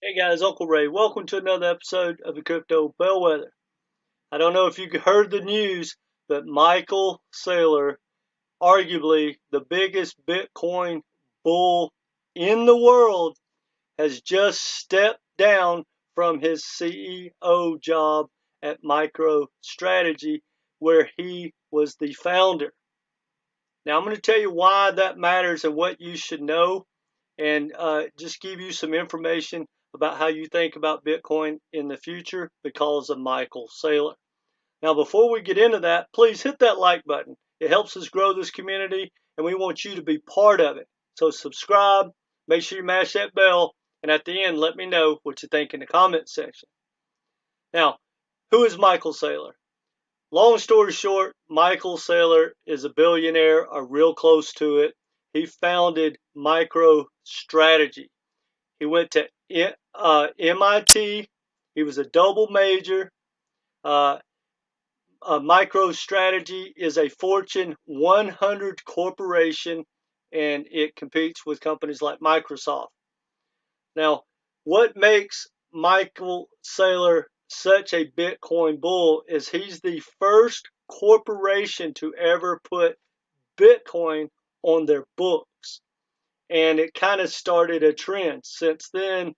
Hey guys, Uncle Ray. Welcome to another episode of the Crypto Bellwether. I don't know if you heard the news, but Michael Saylor, arguably the biggest Bitcoin bull in the world, has just stepped down from his CEO job at Microstrategy, where he was the founder. Now, I'm going to tell you why that matters and what you should know, and just give you some information about how you think about Bitcoin in the future because of Michael Saylor. Now, before we get into that, please hit that like button. It helps us grow this community, and we want you to be part of it. So subscribe, make sure you mash that bell, and at the end, let me know what you think in the comment section. Now, who is Michael Saylor? Long story short, Michael Saylor is a billionaire or real close to it. He founded Microstrategy. He went to MIT. He was a double major. Microstrategy is a Fortune 100 corporation, and it competes with companies like Microsoft. Now, what makes Michael Saylor such a Bitcoin bull is he's the first corporation to ever put Bitcoin on their books. And it kind of started a trend. Since then,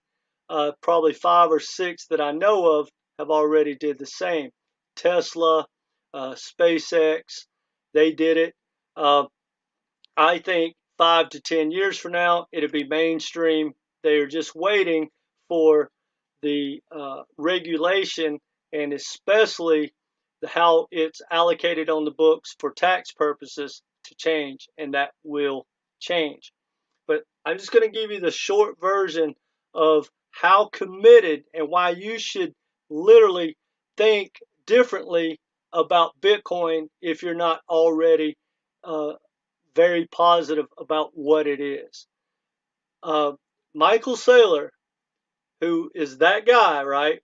probably 5 or 6 that I know of have already did the same. Tesla, SpaceX, they did it. I think 5 to 10 years from now, it'll be mainstream. They are just waiting for the regulation, and especially how it's allocated on the books for tax purposes to change, and that will change. But I'm just going to give you the short version of how committed and why you should literally think differently about Bitcoin if you're not already very positive about what it is. Michael Saylor, who is that guy, right?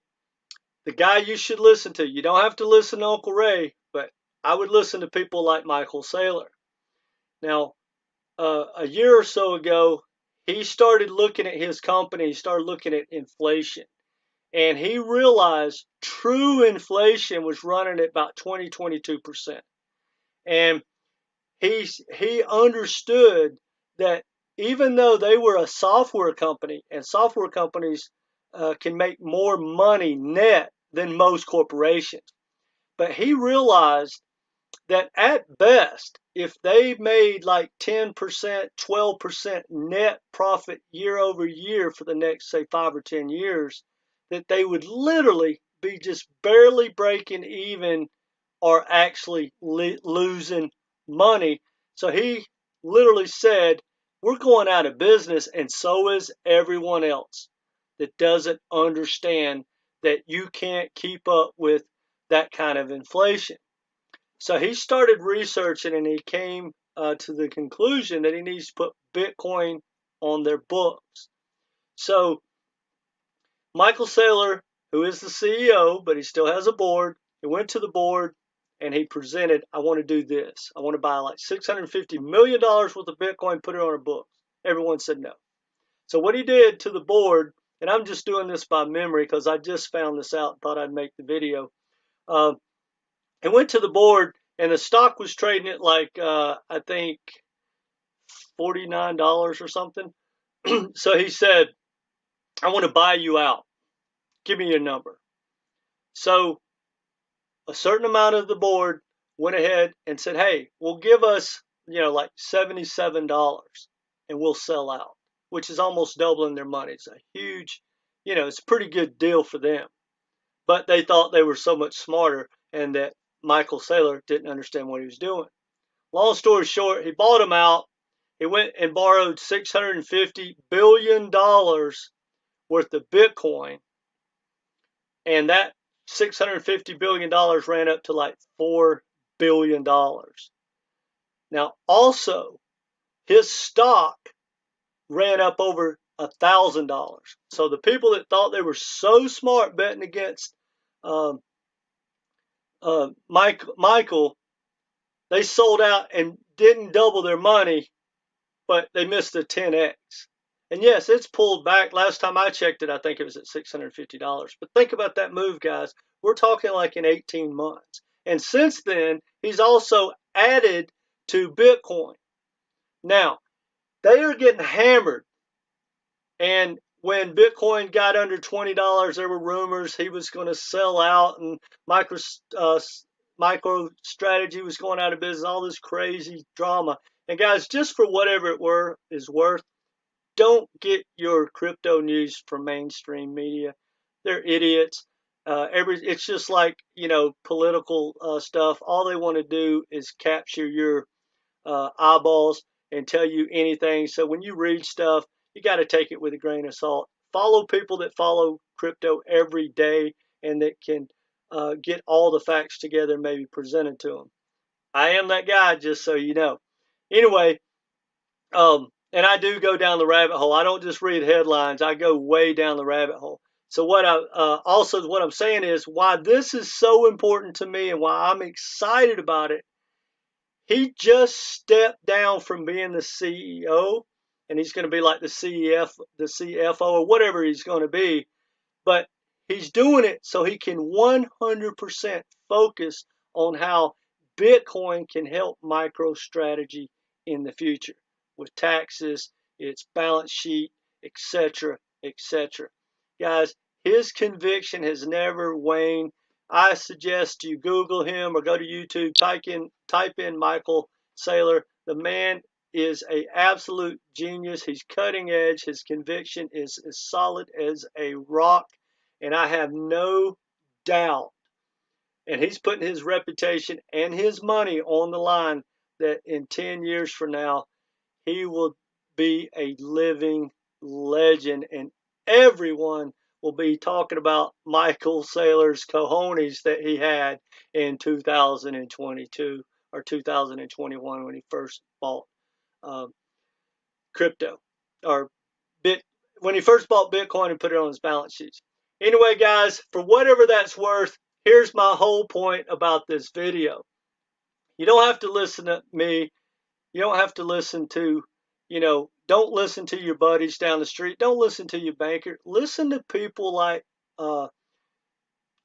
The guy you should listen to. You don't have to listen to Uncle Ray, but I would listen to people like Michael Saylor. Now, a year or so ago, he started looking at his company, he started looking at inflation, and he realized true inflation was running at about 22%. And he understood that even though they were a software company, and software companies can make more money net than most corporations, but he realized that at best, if they made like 10%, 12% net profit year over year for the next, say, 5 or 10 years, that they would literally be just barely breaking even or actually losing money. So he literally said, we're going out of business, and so is everyone else that doesn't understand that you can't keep up with that kind of inflation. So he started researching, and he came to the conclusion that he needs to put Bitcoin on their books. So Michael Saylor, who is the CEO, but he still has a board, he went to the board and he presented, I want to do this. I want to buy like $650 million worth of Bitcoin, put it on our books. Everyone said no. So what he did to the board, and I'm just doing this by memory because I just found this out and thought I'd make the video. He went to the board, and the stock was trading at like, I think, $49 or something. So he said, I want to buy you out. Give me your number. So a certain amount of the board went ahead and said, hey, we'll give us, like $77 and we'll sell out, which is almost doubling their money. It's a huge, it's a pretty good deal for them. But they thought they were so much smarter and that Michael Saylor didn't understand what he was doing. Long story short, he bought them out. He went and borrowed $650 billion worth of Bitcoin. And that $650 billion ran up to like $4 billion. Now, also, his stock ran up over $1,000. So the people that thought they were so smart betting against Michael, they sold out and didn't double their money, but they missed a 10x. And yes, it's pulled back. Last time I checked it, I think it was at $650. But think about that move, guys. We're talking like in 18 months. And since then, he's also added to Bitcoin. Now, they are getting hammered. And when Bitcoin got under $20, there were rumors he was going to sell out, and MicroStrategy was going out of business, all this crazy drama. And guys, just for whatever it is worth, don't get your crypto news from mainstream media. They're idiots. It's just like, political stuff. All they want to do is capture your eyeballs and tell you anything. So when you read stuff, you got to take it with a grain of salt. Follow people that follow crypto every day and that can get all the facts together and maybe presented to them. I am that guy, just so you know. Anyway, and I do go down the rabbit hole. I don't just read headlines. I go way down the rabbit hole. So what I'm saying is why this is so important to me and why I'm excited about it. He just stepped down from being the CEO, and he's going to be like the CFO, or whatever he's going to be. But he's doing it so he can 100% focus on how Bitcoin can help MicroStrategy in the future with taxes, its balance sheet, etc., etc. Guys, his conviction has never waned. I suggest you Google him or go to YouTube, type in Michael Saylor. The man is a absolute genius. He's cutting edge. His conviction is as solid as a rock, and I have no doubt. And he's putting his reputation and his money on the line that in 10 years from now, he will be a living legend, and everyone will be talking about Michael Saylor's cojones that he had in 2022 or 2021 when he first bought crypto or when he first bought Bitcoin and put it on his balance sheets. Anyway, guys, for whatever that's worth, here's my whole point about this video. You don't have to listen to me. You don't have to listen to, don't listen to your buddies down the street. Don't listen to your banker. Listen to people like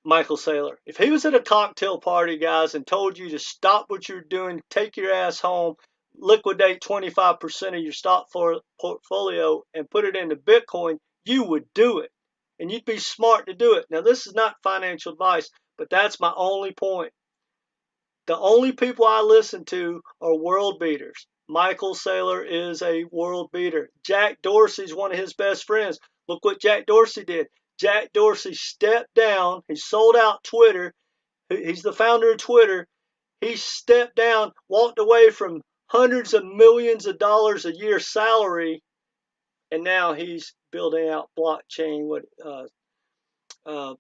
Michael Saylor. If he was at a cocktail party, guys, and told you to stop what you're doing, take your ass home, liquidate 25% of your stock portfolio and put it into Bitcoin, you would do it. And you'd be smart to do it. Now, this is not financial advice, but that's my only point. The only people I listen to are world beaters. Michael Saylor is a world beater. Jack Dorsey's one of his best friends. Look what Jack Dorsey did. Jack Dorsey stepped down. He sold out Twitter. He's the founder of Twitter. He stepped down, walked away from hundreds of millions of dollars a year salary, and now he's building out blockchain.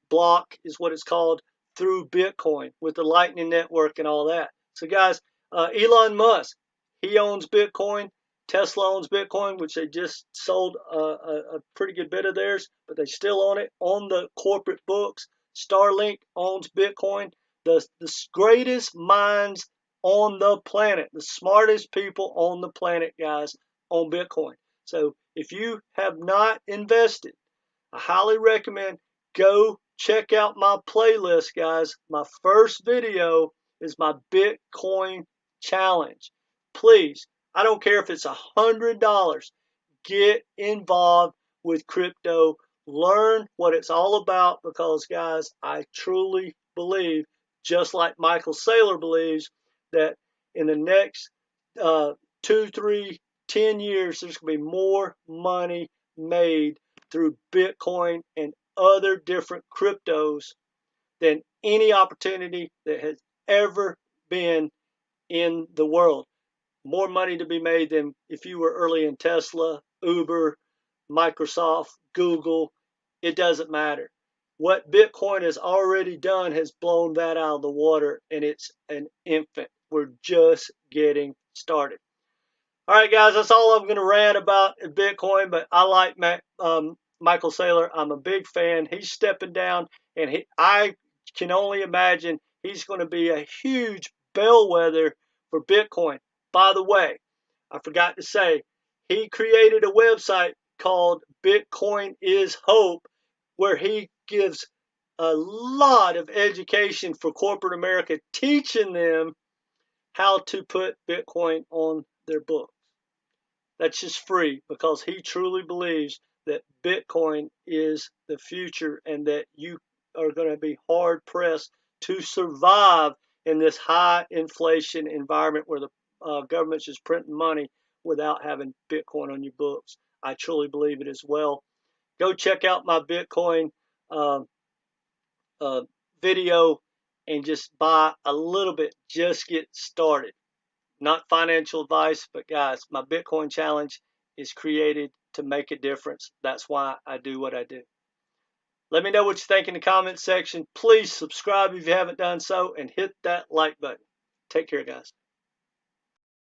Block is what it's called, through Bitcoin with the Lightning Network and all that. So guys, Elon Musk, he owns Bitcoin. Tesla owns Bitcoin, which they just sold a pretty good bit of theirs, but they still own it on the corporate books. Starlink owns Bitcoin. The greatest minds on the planet, the smartest people on the planet, guys, own Bitcoin. So if you have not invested, I highly recommend go check out my playlist, guys. My first video is my Bitcoin challenge. Please, I don't care if it's $100. Get involved with crypto. Learn what it's all about because, guys, I truly believe, just like Michael Saylor believes, that in the next 2, 3, 10 years, there's going to be more money made through Bitcoin and other different cryptos than any opportunity that has ever been in the world. More money to be made than if you were early in Tesla, Uber, Microsoft, Google. It doesn't matter. What Bitcoin has already done has blown that out of the water, and it's an infant. We're just getting started. All right, guys, that's all I'm going to rant about Bitcoin, but I like Michael Saylor. I'm a big fan. He's stepping down, and I can only imagine he's going to be a huge bellwether for Bitcoin. By the way, I forgot to say, he created a website called Bitcoin is Hope, where he gives a lot of education for corporate America, teaching them how to put Bitcoin on their books. That's just free because he truly believes that Bitcoin is the future and that you are going to be hard pressed to survive in this high inflation environment where the government's just printing money without having Bitcoin on your books. I truly believe it as well. Go check out my Bitcoin uh, uh, video and just buy a little bit. Just get started. Not financial advice, but guys, my Bitcoin challenge is created to make a difference. That's why I do what I do. Let me know what you think in the comments section. Please subscribe if you haven't done so and hit that like button. Take care, guys.